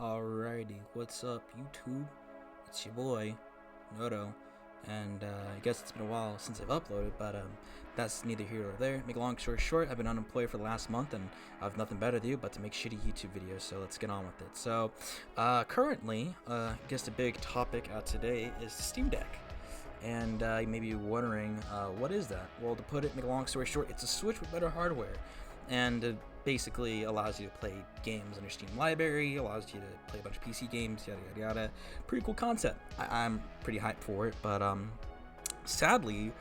Alrighty, what's up, YouTube? It's your boy, Noto, and I guess it's been a while since I've uploaded, but that's neither here nor there. Make a long story short, I've been unemployed for the last month, and I have nothing better to do but to make shitty YouTube videos, so let's get on with it. So, currently, I guess the big topic today is the Steam Deck. And you may be wondering, what is that? Well, to make a long story short, it's a Switch with better hardware. And it basically allows you to play games on your Steam library, allows you to play a bunch of PC games, yada yada yada. Pretty cool concept. I'm pretty hyped for it, but sadly,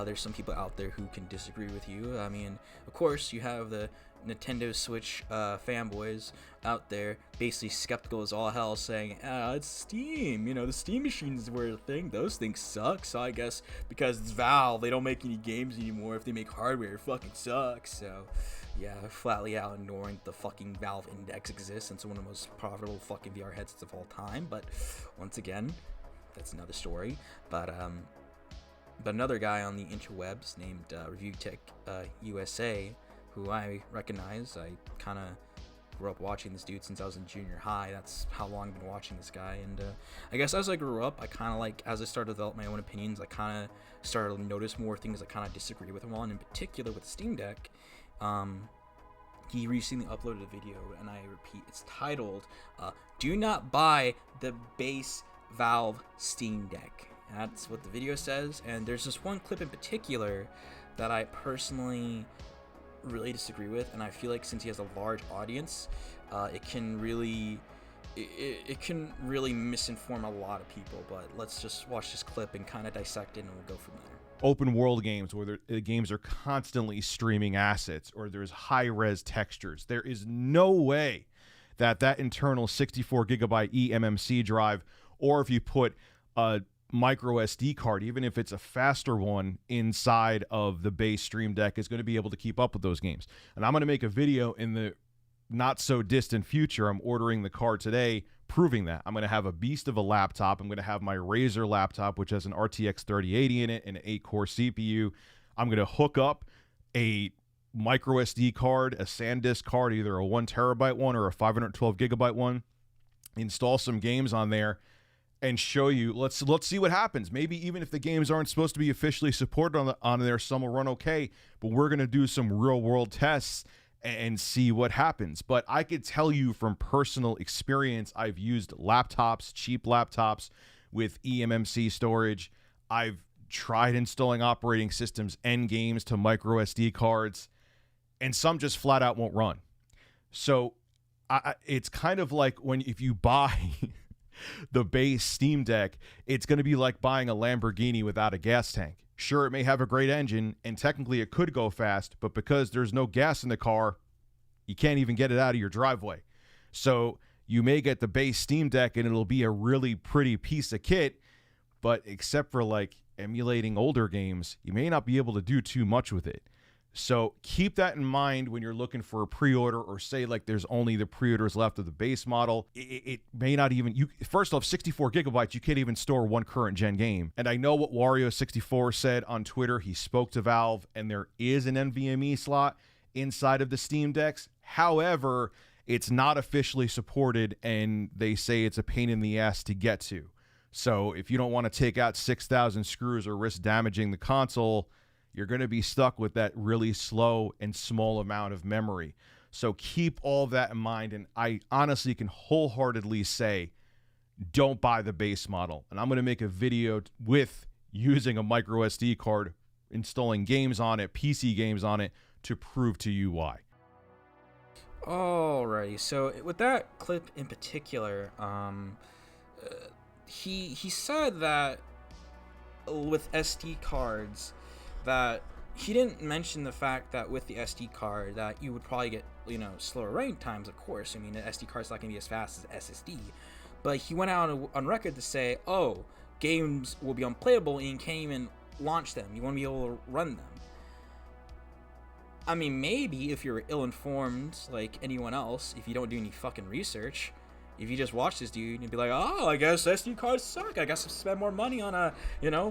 there's some people out there who can disagree with you. I mean, of course, you have the Nintendo Switch fanboys out there basically skeptical as all hell, saying, it's Steam, the Steam machines were a thing, those things suck, so I guess because it's Valve, they don't make any games anymore. If they make hardware, it fucking sucks. So yeah, flatly out ignoring the fucking Valve Index exists, and it's one of the most profitable fucking VR headsets of all time. But once again, that's another story. But another guy on the interwebs named ReviewTechUSA, who I recognize. I kind of grew up watching this dude since I was in junior high. That's how long I've been watching this guy. And I guess as I grew up, I kind of as I started to develop my own opinions, I kind of started to notice more things I kind of disagree with him on, in particular with Steam Deck. He recently uploaded a video, and I repeat, it's titled, Do Not Buy the Base Valve Steam Deck. That's what the video says, and there's this one clip in particular that I personally really disagree with, and I feel like since he has a large audience, it can really misinform a lot of people. But let's just watch this clip and kind of dissect it, and we'll go from there. Open world games where the games are constantly streaming assets, or there's high res textures. There is no way that internal 64 gigabyte eMMC drive, or if you put a micro SD card, even if it's a faster one inside of the base Stream Deck, is going to be able to keep up with those games. And I'm going to make a video in the not so distant future. I'm ordering the card today, proving that. I'm going to have a beast of a laptop. I'm going to have my Razer laptop, which has an RTX 3080 in it and an 8-core CPU. I'm going to hook up a micro SD card, a SanDisk card, either a 1 terabyte one or a 512 gigabyte one, install some games on there, and show you. Let's see what happens. Maybe even if the games aren't supposed to be officially supported on there, some will run okay, but we're going to do some real world tests and see what happens. But I could tell you from personal experience, I've used laptops, cheap laptops with eMMC storage. I've tried installing operating systems and games to micro SD cards, and some just flat out won't run. So it's kind of like if you buy the base Steam Deck, it's going to be like buying a Lamborghini without a gas tank. Sure, it may have a great engine, and technically it could go fast, but because there's no gas in the car, you can't even get it out of your driveway. So you may get the base Steam Deck, and it'll be a really pretty piece of kit, but except for emulating older games, you may not be able to do too much with it. So keep that in mind when you're looking for a pre-order, or say there's only the pre-orders left of the base model. It may not even, first off, 64 gigabytes, you can't even store one current gen game. And I know what Wario64 said on Twitter. He spoke to Valve, and there is an NVMe slot inside of the Steam Decks. However, it's not officially supported, and they say it's a pain in the ass to get to. So if you don't want to take out 6,000 screws or risk damaging the console, you're going to be stuck with that really slow and small amount of memory. So keep all of that in mind, and I honestly can wholeheartedly say, don't buy the base model. And I'm going to make a video with using a micro SD card, installing games on it, PC games on it, to prove to you why. Alrighty, so with that clip in particular, he said that with SD cards, that he didn't mention the fact that with the SD card that you would probably get, slower rain times, of course. I mean, the SD card's not going to be as fast as SSD. But he went out on record to say, games will be unplayable and you can't even launch them. You won't be able to run them. I mean, maybe if you're ill-informed like anyone else, if you don't do any fucking research, if you just watch this dude, you'd be like, I guess SD cards suck. I guess I'll spend more money on a,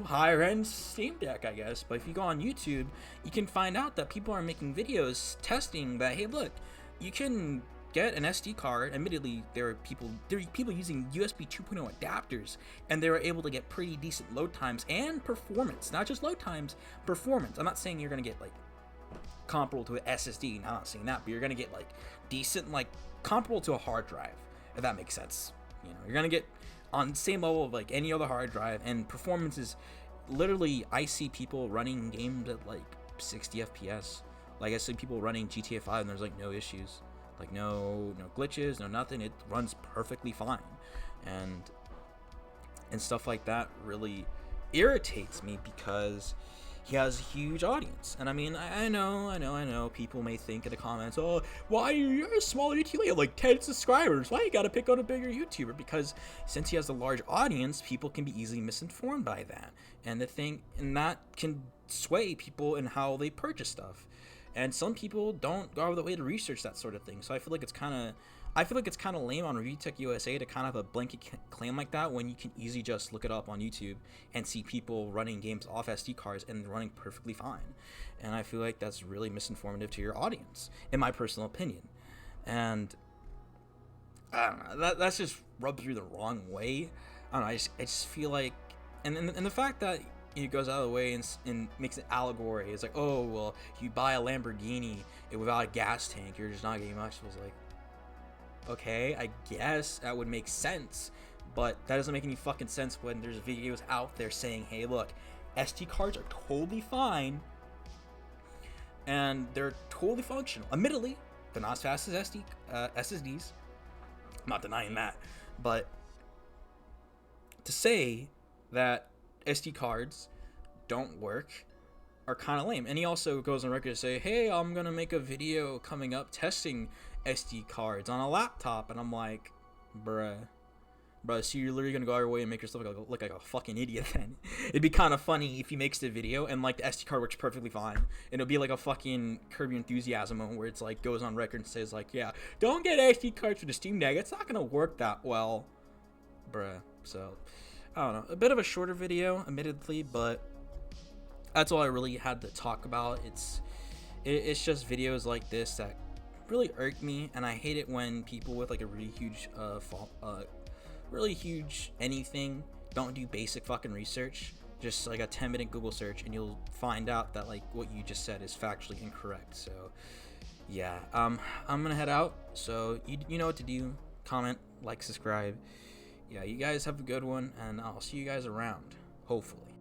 higher end Steam Deck, I guess. But if you go on YouTube, you can find out that people are making videos testing that, hey, look, you can get an SD card. Admittedly, there are people using USB 2.0 adapters, and they were able to get pretty decent load times and performance. Not just load times, performance. I'm not saying you're gonna get like comparable to an SSD. I'm not saying that, but you're gonna get like decent, like comparable to a hard drive, if that makes sense. You know, you're gonna get on the same level of like any other hard drive, and performance is literally, I see people running games at like 60 FPS. Like I see people running GTA 5 and there's like no issues, like no glitches, no nothing. It runs perfectly fine, and stuff like that really irritates me because he has a huge audience. And I mean, I know people may think in the comments, oh, why you're a small YouTuber, you have like 10 subscribers, why you gotta pick on a bigger YouTuber? Because since he has a large audience, people can be easily misinformed by that, and that can sway people in how they purchase stuff. And some people don't go out of the way to research that sort of thing. So I feel like it's kind of lame on ReviewTechUSA to kind of have a blanket claim like that, when you can easily just look it up on YouTube and see people running games off SD cards and running perfectly fine. And I feel like that's really misinformative to your audience, in my personal opinion. And I don't know, that's just rubbed through the wrong way. I don't know, I just feel like, and the fact that he goes out of the way and makes an allegory. It's like, oh, well, you buy a Lamborghini without a gas tank, you're just not getting much. It was like, okay, I guess that would make sense, but that doesn't make any fucking sense when there's videos out there saying, hey, look, SD cards are totally fine, and they're totally functional. Admittedly, they're not as fast as SSDs. I'm not denying that, but to say that SD cards don't work are kind of lame. And he also goes on record to say, hey, I'm gonna make a video coming up testing SD cards on a laptop. And I'm like, bruh, so you're literally gonna go out of your way and make yourself look like a fucking idiot then. It'd be kind of funny if he makes the video and like the SD card works perfectly fine, and it'll be like a fucking Curb Your Enthusiasm moment where it's like goes on record and says like, yeah, don't get SD cards for the Steam Deck, it's not gonna work that well, bruh. So I don't know, a bit of a shorter video, admittedly, but that's all I really had to talk about. It's just videos like this that really irk me, and I hate it when people with like a really huge anything don't do basic fucking research. Just like a 10-minute Google search, and you'll find out that like what you just said is factually incorrect. So yeah, I'm gonna head out. So you know what to do. Comment, like, subscribe. Yeah, you guys have a good one, and I'll see you guys around, hopefully.